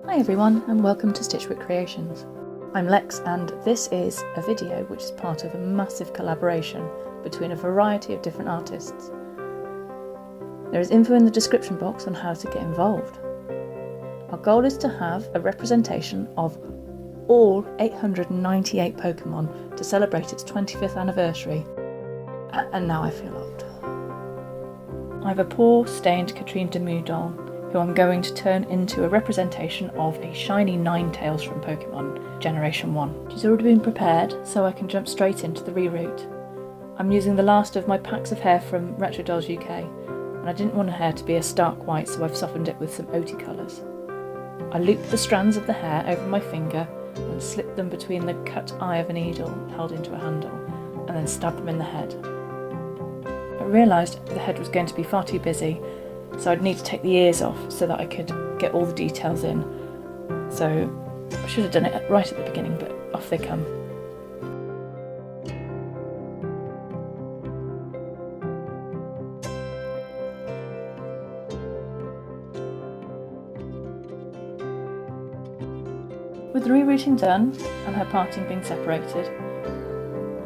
Hi everyone and welcome to Stitchwork Creations. I'm Lex and this is a video which is part of a massive collaboration between a variety of different artists. There is info in the description box on how to get involved. Our goal is to have a representation of all 898 Pokemon to celebrate its 25th anniversary. And now I feel old. I have a poor stained Katrine Demu doll who I'm going to turn into a representation of a shiny Ninetales from Pokemon Generation 1. She's already been prepared, so I can jump straight into the reroute. I'm using the last of my packs of hair from Retro Dolls UK, and I didn't want her hair to be a stark white, so I've softened it with some OT colours. I looped the strands of the hair over my finger and slipped them between the cut eye of a needle held into a handle, and then stabbed them in the head. I realised the head was going to be far too busy, so I'd need to take the ears off so that I could get all the details in. So I should have done it right at the beginning, but off they come. With the rerouting done and her parting being separated,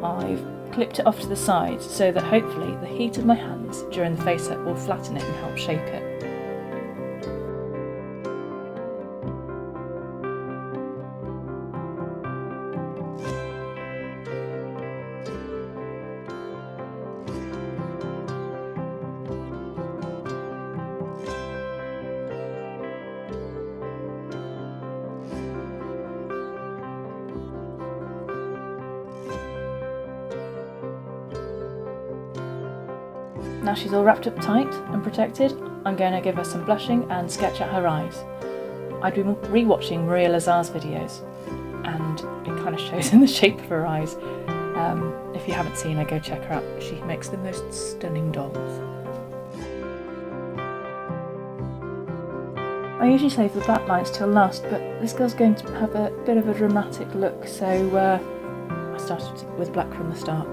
I've clipped it off to the side so that hopefully the heat of my hands during the Faceup will flatten it and help shape it. Now she's all wrapped up tight and protected, I'm going to give her some blushing and sketch out her eyes. I'd been re-watching Maria Lazar's videos and it kind of shows in the shape of her eyes. If you haven't seen her, go check her out. She makes the most stunning dolls. I usually save the black lines till last, but this girl's going to have a bit of a dramatic look, so I started with black from the start.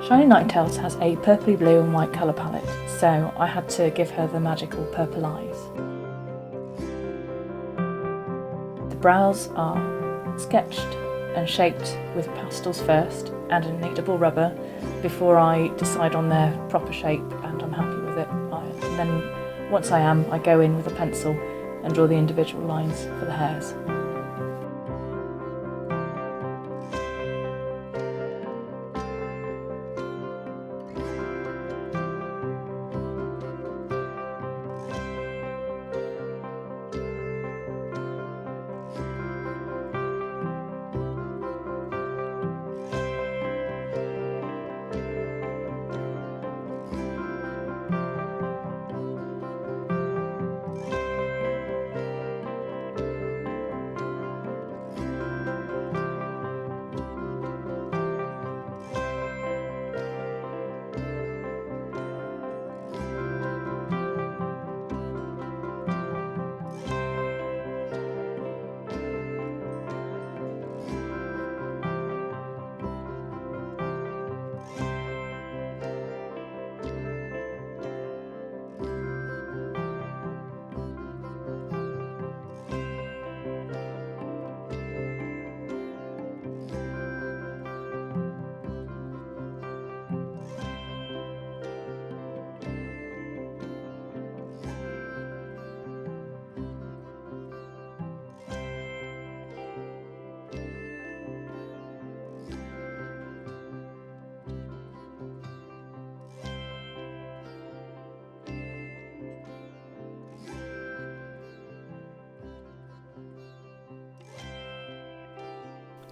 Shiny Ninetales has a purpley blue and white colour palette, so I had to give her the magical purple eyes. The brows are sketched and shaped with pastels first and a kneadable rubber before I decide on their proper shape and I'm happy with it. And then once I am, I go in with a pencil and draw the individual lines for the hairs.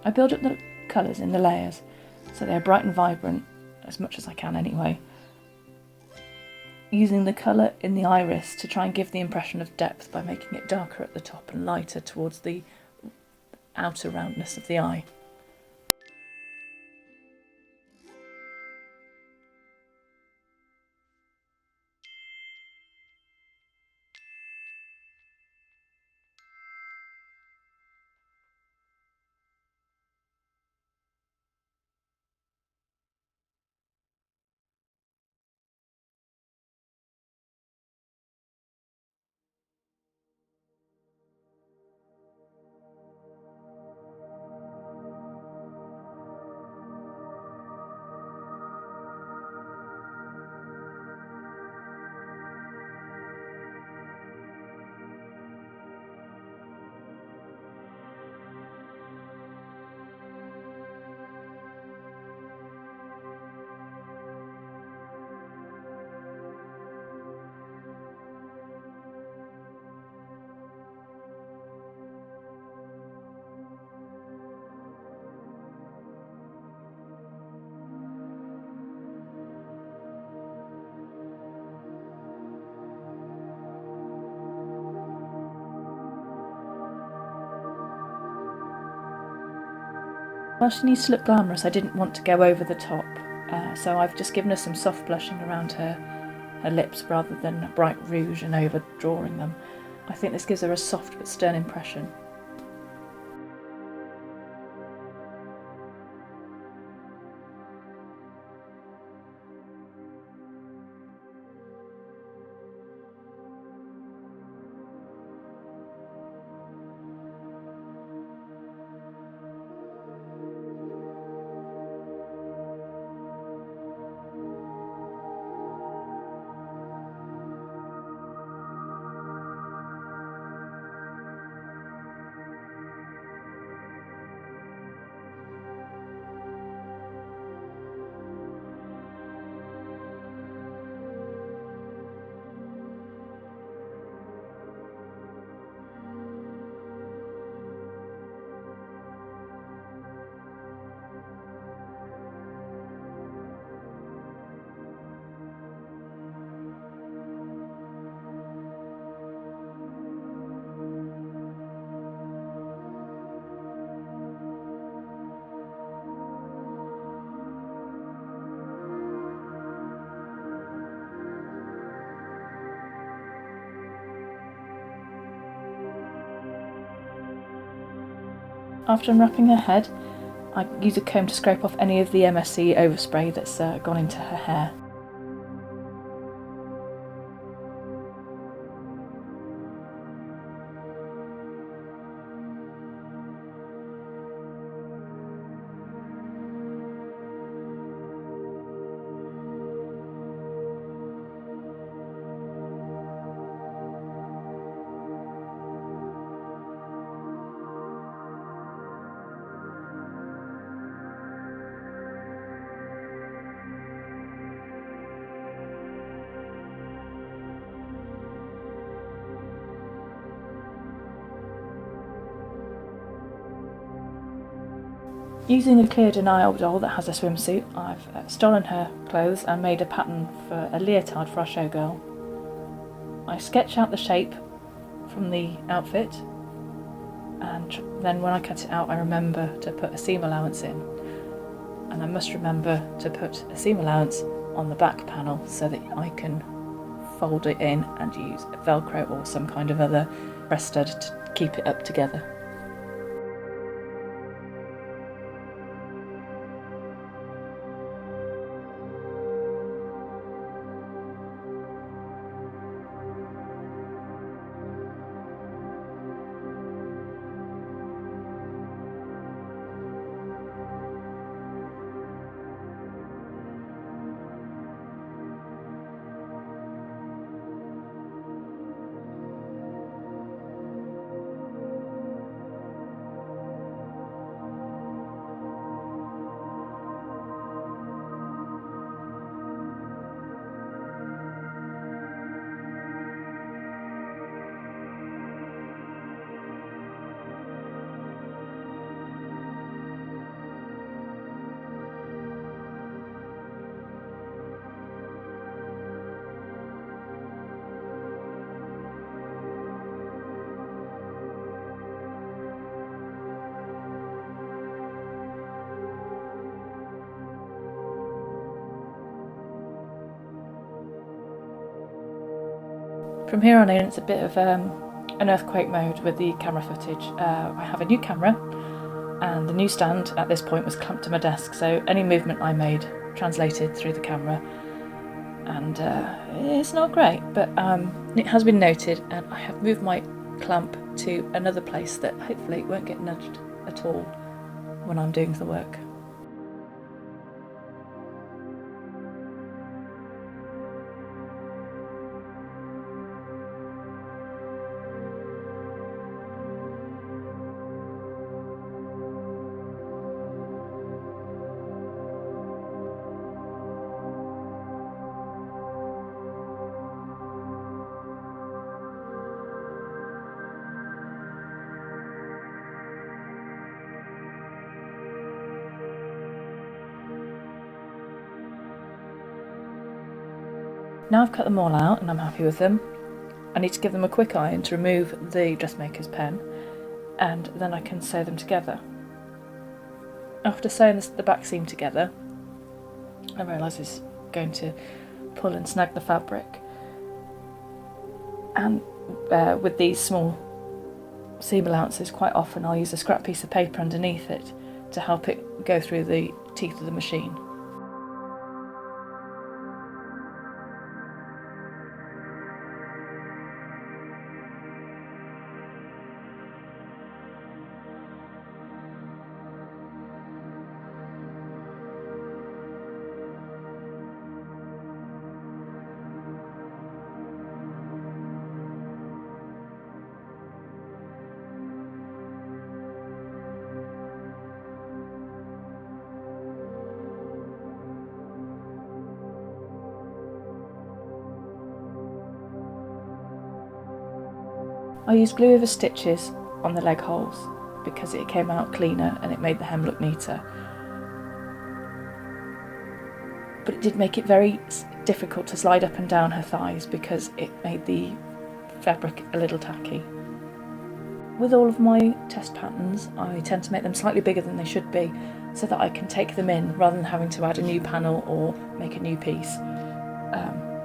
I build up the colours in the layers so they're bright and vibrant, as much as I can anyway. using the colour in the iris to try and give the impression of depth by making it darker at the top and lighter towards the outer roundness of the eye. While she needs to look glamorous, I didn't want to go over the top, so I've just given her some soft blushing around her lips rather than a bright rouge and overdrawing them. I think this gives her a soft but stern impression. After unwrapping her head, I use a comb to scrape off any of the MSC overspray that's gone into her hair. Using a clear denial doll that has a swimsuit, I've stolen her clothes and made a pattern for a leotard for our showgirl. I sketch out the shape from the outfit, and then when I cut it out I remember to put a seam allowance in. And I must remember to put a seam allowance on the back panel so that I can fold it in and use Velcro or some kind of other press stud to keep it up together. From here on in, it's a bit of an earthquake mode with the camera footage. I have a new camera, and the new stand at this point was clamped to my desk, so any movement I made translated through the camera, and it's not great, but it has been noted, and I have moved my clamp to another place that hopefully won't get nudged at all when I'm doing the work. Now I've cut them all out and I'm happy with them, I need to give them a quick iron to remove the dressmaker's pen, and then I can sew them together. After sewing the back seam together, I realise it's going to pull and snag the fabric, and with these small seam allowances, quite often I'll use a scrap piece of paper underneath it to help it go through the teeth of the machine. I used glue over stitches on the leg holes because it came out cleaner and it made the hem look neater. But it did make it very difficult to slide up and down her thighs because it made the fabric a little tacky. With all of my test patterns, I tend to make them slightly bigger than they should be so that I can take them in rather than having to add a new panel or make a new piece,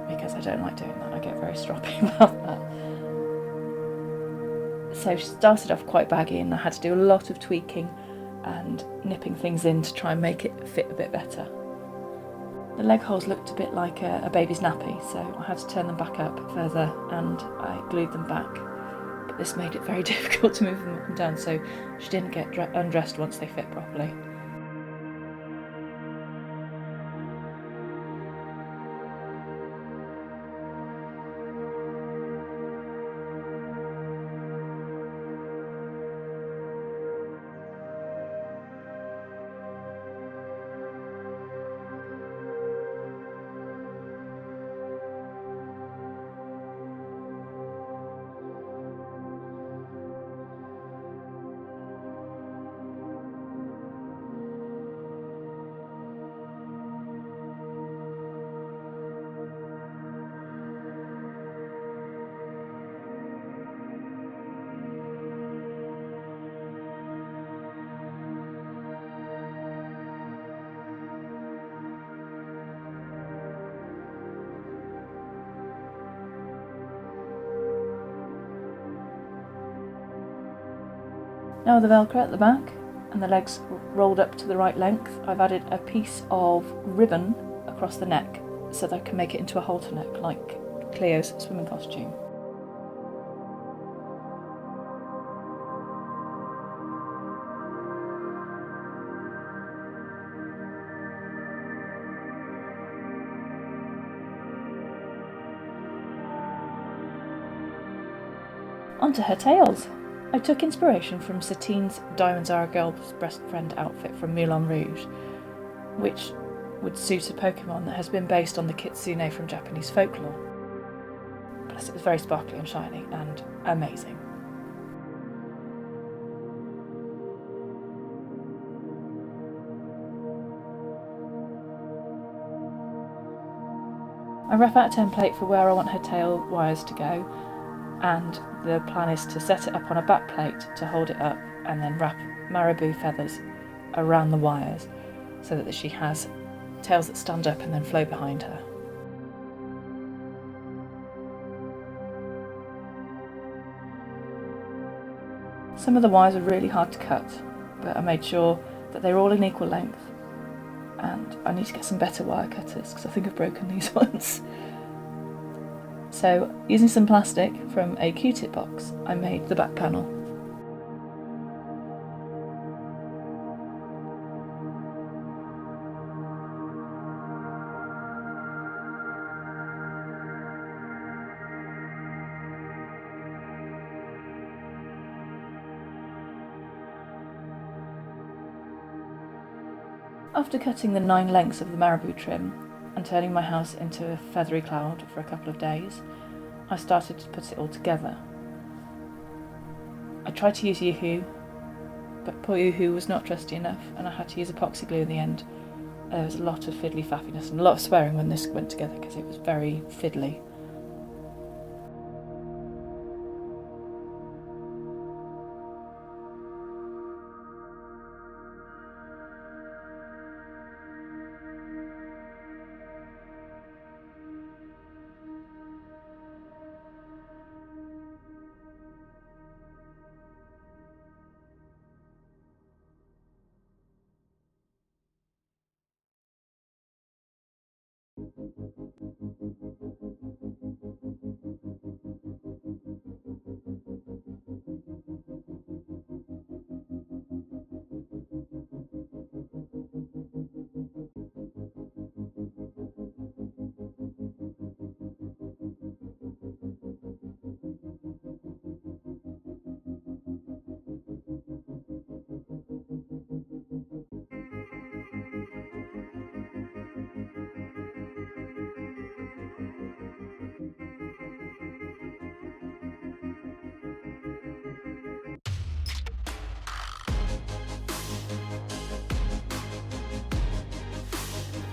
because I don't like doing that. I get very stroppy about that. So she started off quite baggy and I had to do a lot of tweaking and nipping things in to try and make it fit a bit better. The leg holes looked a bit like a baby's nappy, so I had to turn them back up further and I glued them back. But this made it very difficult to move them up and down, so she didn't get undressed once they fit properly. Now with the velcro at the back and the legs rolled up to the right length, I've added a piece of ribbon across the neck so that I can make it into a halter neck like Cleo's swimming costume. Onto her tails. I took inspiration from Satine's Diamonds Are a Girl's Best Friend outfit from Moulin Rouge, which would suit a Pokemon that has been based on the kitsune from Japanese folklore. Plus it was very sparkly and shiny and amazing. I rough out a template for where I want her tail wires to go, and the plan is to set it up on a back plate to hold it up and then wrap marabou feathers around the wires so that she has tails that stand up and then flow behind her. Some of the wires were really hard to cut, but I made sure that they were all in equal length, and I need to get some better wire cutters because I think I've broken these ones. So, using some plastic from a Q-tip box, I made the back panel. After cutting the 9 lengths of the marabou trim and turning my house into a feathery cloud for a couple of days, I started to put it all together. I tried to use Yoo-hoo, but poor Yoo-hoo was not trusty enough and I had to use epoxy glue in the end. There was a lot of fiddly faffiness and a lot of swearing when this went together because it was very fiddly.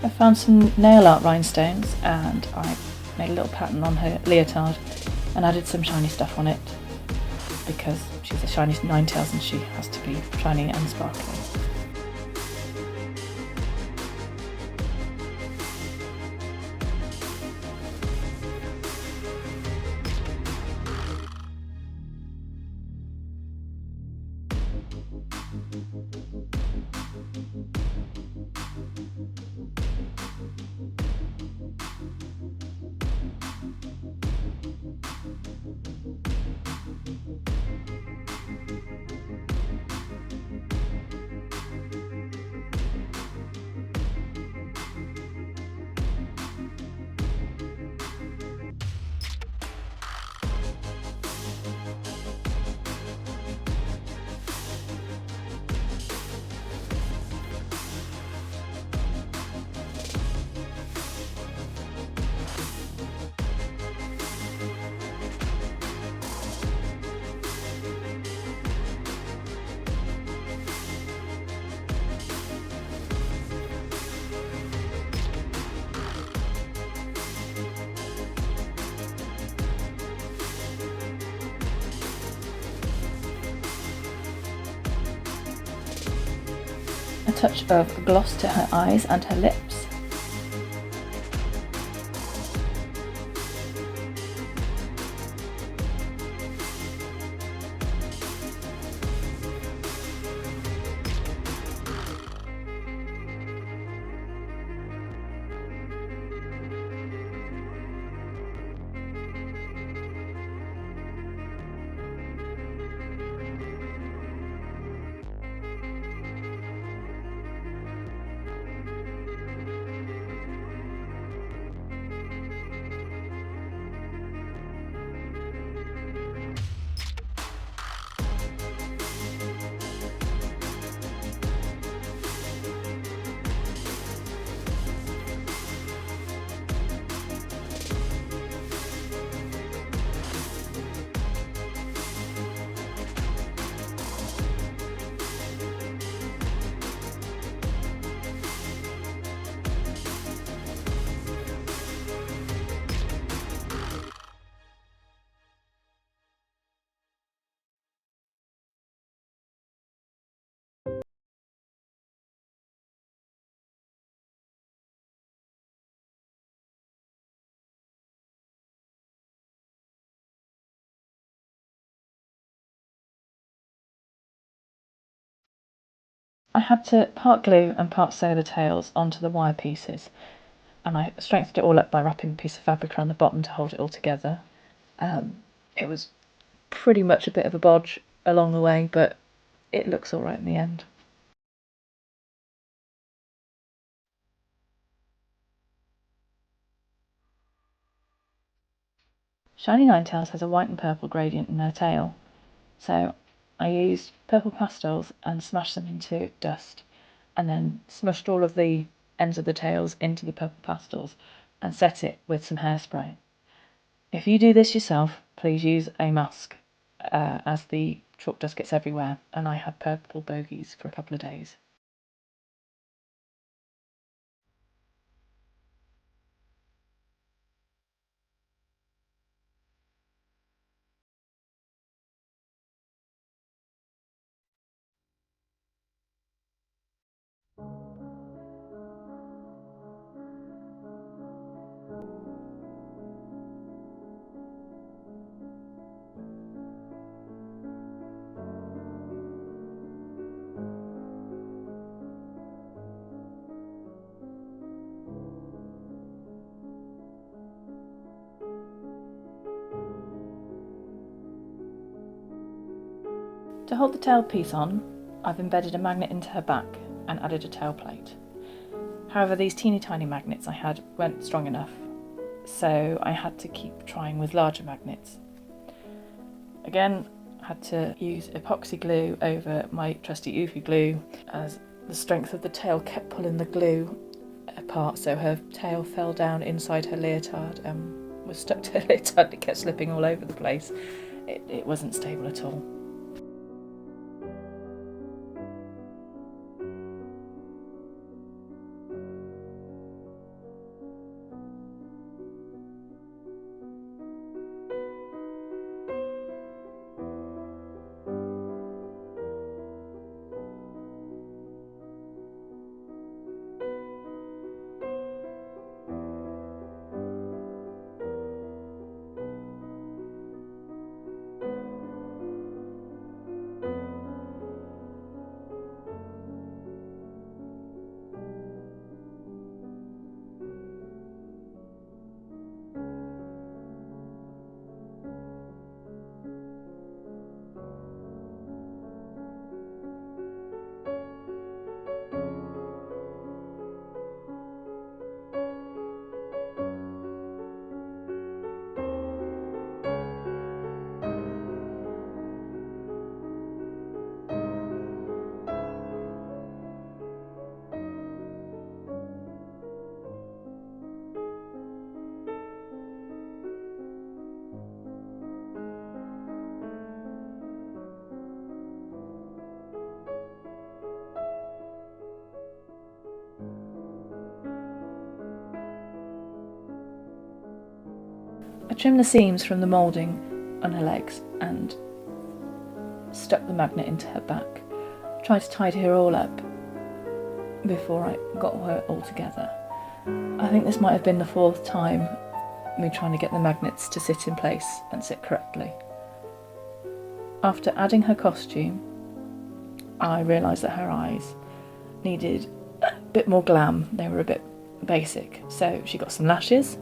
I found some nail art rhinestones and I made a little pattern on her leotard and added some shiny stuff on it because she's a shiny Ninetales and she has to be shiny and sparkly. A touch of gloss to her eyes and her lips. I had to part glue and part sew the tails onto the wire pieces, and I strengthened it all up by wrapping a piece of fabric around the bottom to hold it all together. It was pretty much a bit of a bodge along the way, but it looks alright in the end. Shiny Ninetales has a white and purple gradient in her tail, so I used purple pastels and smashed them into dust, and then smushed all of the ends of the tails into the purple pastels and set it with some hairspray. If you do this yourself, please use a mask, as the chalk dust gets everywhere, and I had purple bogies for a couple of days. To hold the tail piece on, I've embedded a magnet into her back and added a tail plate. However, these teeny tiny magnets I had weren't strong enough, so I had to keep trying with larger magnets. Again, I had to use epoxy glue over my trusty Eufy glue, as the strength of the tail kept pulling the glue apart, so her tail fell down inside her leotard and was stuck to her leotard and it kept slipping all over the place. It wasn't stable at all. I trimmed the seams from the moulding on her legs and stuck the magnet into her back. Tried to tidy her all up before I got her all together. I think this might have been the fourth time me trying to get the magnets to sit in place and sit correctly. After adding her costume, I realised that her eyes needed a bit more glam. They were a bit basic, so she got some lashes,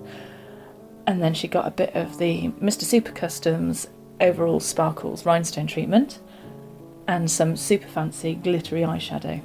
and then she got a bit of the Mr. Super Customs Overall Sparkles rhinestone treatment and some super fancy glittery eyeshadow.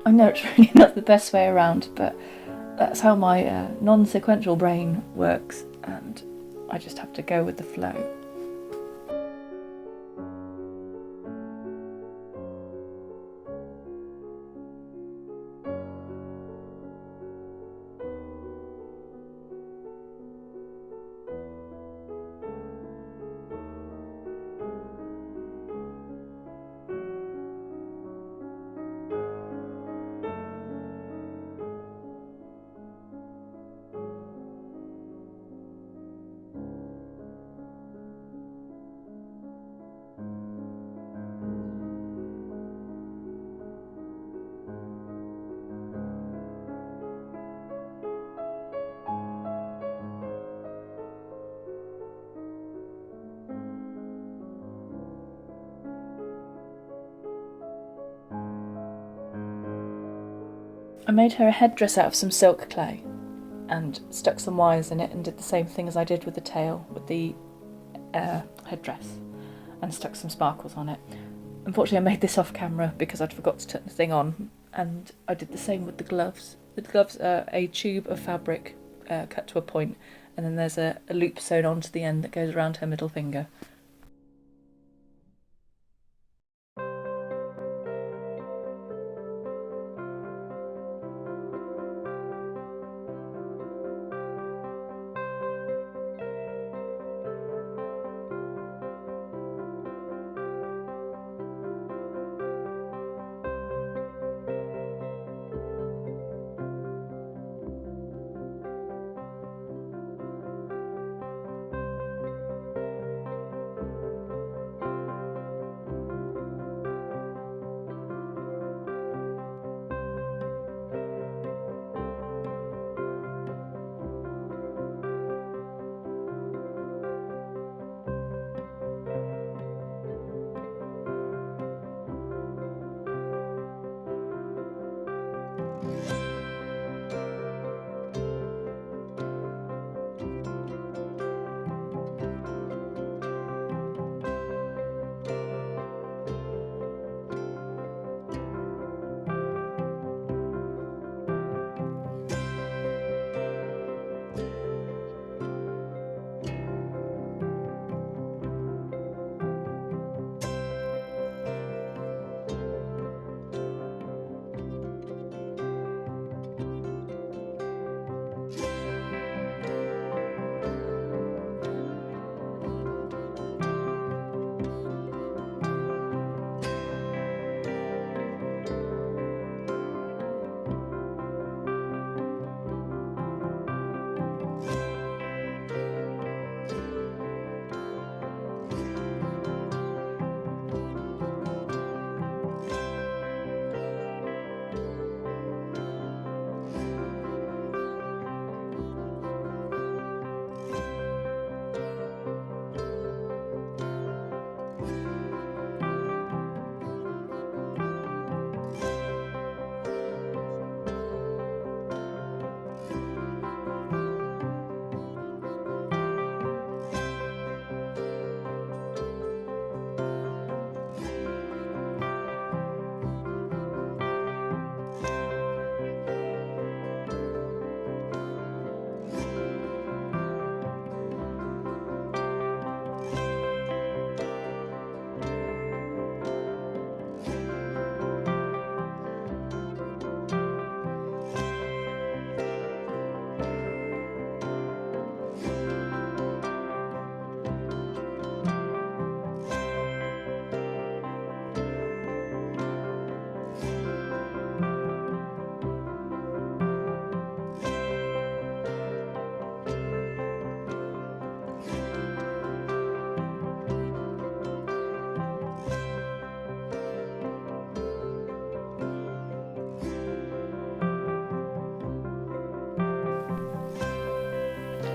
I know it's really not the best way around, but that's how my non-sequential brain works, and I just have to go with the flow. I made her a headdress out of some silk clay and stuck some wires in it and did the same thing as I did with the tail, with the headdress, and stuck some sparkles on it. Unfortunately, I made this off camera because I'd forgot to turn the thing on, and I did the same with the gloves. The gloves are a tube of fabric cut to a point, and then there's a loop sewn onto the end that goes around her middle finger.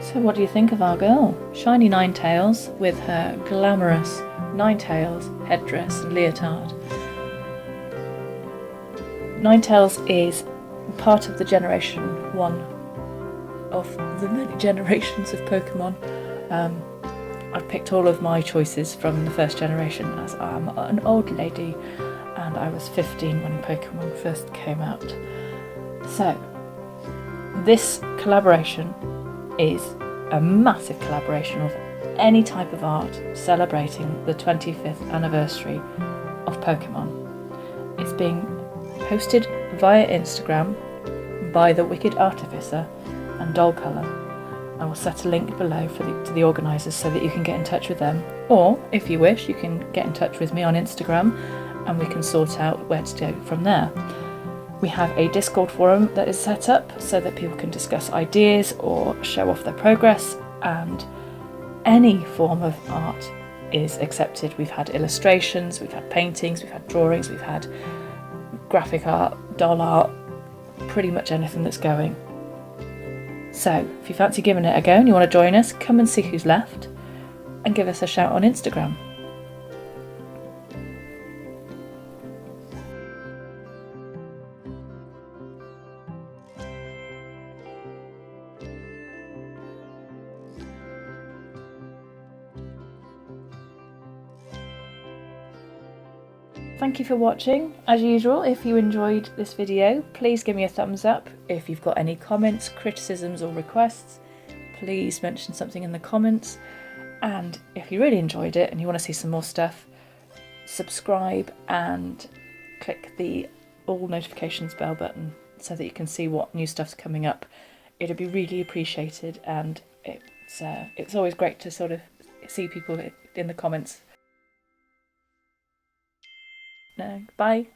So what do you think of our girl? Shiny Ninetales with her glamorous Ninetales headdress and leotard. Ninetales is part of the generation 1 of the many generations of Pokemon. I've picked all of my choices from the first generation, as I'm an old lady and I was 15 when Pokemon first came out. So this collaboration is a massive collaboration of any type of art celebrating the 25th anniversary of Pokemon. It's being posted via Instagram by the Wicked Artificer and Watercolour. I will set a link below to the organisers so that you can get in touch with them, or if you wish you can get in touch with me on Instagram and we can sort out where to go from there. We have a Discord forum that is set up so that people can discuss ideas or show off their progress, and any form of art is accepted. We've had illustrations, we've had paintings, we've had drawings, we've had graphic art, doll art, pretty much anything that's going. So if you fancy giving it a go and you want to join us, come and see who's left and give us a shout on Instagram. thank you for watching. As usual, if you enjoyed this video, please give me a thumbs up. If you've got any comments, criticisms or requests, please mention something in the comments. And if you really enjoyed it and you want to see some more stuff, subscribe and click the all notifications bell button so that you can see what new stuff's coming up. It'd be really appreciated, and it's always great to sort of see people in the comments. Bye.